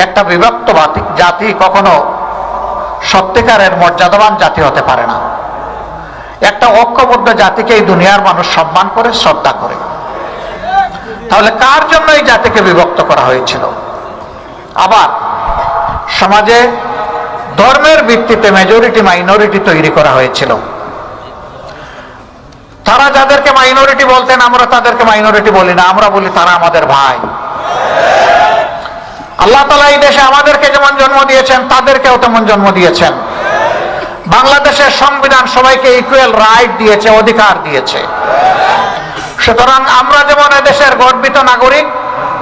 একটা বিভক্ত জাতি কখনো সত্যিকারের মর্যাদাবান জাতি হতে পারে না। একটা ঐক্যবদ্ধ জাতিকে এই দুনিয়ার মানুষ সম্মান করে, শ্রদ্ধা করে। তাহলে কার জন্য এই জাতিকে বিভক্ত করা হয়েছিল? আবার সমাজে ধর্মের ভিত্তিতে মেজরিটি মাইনরিটি তৈরি করা হয়েছিল। তারা যাদেরকে মাইনরিটি বলতেন, আমরা তাদেরকে মাইনরিটি বলি না, আমরা বলি তারা আমাদের ভাই। আল্লাহ তাআলা এই দেশে আমাদেরকে যেমন জন্ম দিয়েছেন, তাদেরকেও তেমন জন্ম দিয়েছেন। বাংলাদেশের সংবিধান সবাইকে ইকুয়াল রাইট দিয়েছে, অধিকার দিয়েছে। সুতরাং আমরা যেমন এদেশের গর্বিত নাগরিক,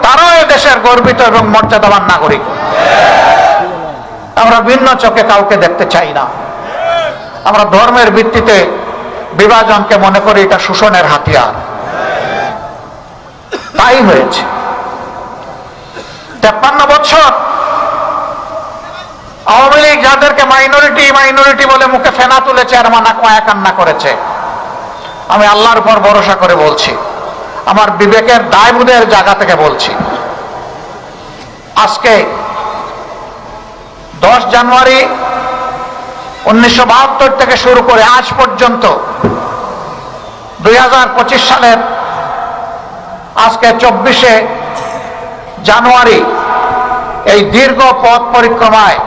তারাও এদেশের গর্বিত এবং মর্যাদাবান নাগরিক। আমরা ভিন্ন চোখে কাউকে দেখতে চাই না। আমরা ধর্মের ভিত্তিতে বিভাজনকে মনে করি এটা শোষণের হাতিয়ার। তাই হয়েছে। 53 বছর আওয়ামী লীগ যাদেরকে মাইনরিটি মাইনরিটি বলে মুখে ফেনা তুলেছে আর মায়া কান্না করেছে, আমি আল্লাহর উপর ভরসা করে বলছি, আমার বিবেকের দায়বোধের জায়গা থেকে বলছি, আজকে 10 জানুয়ারি 1972 থেকে শুরু করে আজ পর্যন্ত 2025 সালের আজকে 24শে জানুয়ারি এই দীর্ঘ পথ পরিক্রমায়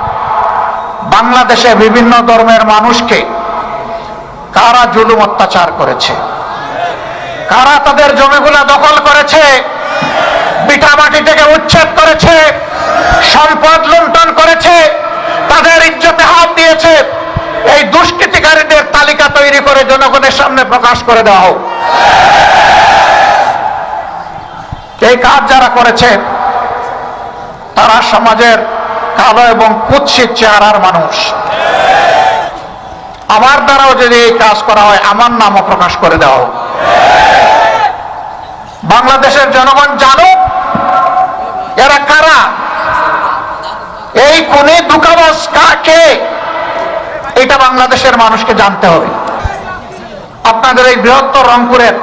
বাংলাদেশে বিভিন্ন ধর্মের মানুষকে কারা জুলুম অত্যাচার করেছে, কারা তাদের জমিগুলা দখল করেছে, ভিটামাটি থেকে উচ্ছেদ করেছে, সম্পদ লুণ্ঠন করেছে, তাদের ইজ্জতে হাত দিয়েছে, এই দুষ্কৃতিকারীদের তালিকা তৈরি করে জনগণের সামনে প্রকাশ করে দেওয়া হোক। এই কাজ যারা করেছে তারা সমাজের কালো এবং কুৎসিত চেহারার মানুষ। আমার দ্বারাও যদি এই কাজ করা হয়, আমার নামও প্রকাশ করে দেওয়া হোক। বাংলাদেশের জনগণ জানুক এরা কারা, এই খুনি দুঃখাবাস কাকে, এটা বাংলাদেশের মানুষকে জানতে হবে। আপনাদের এই বৃহত্তর রংপুরের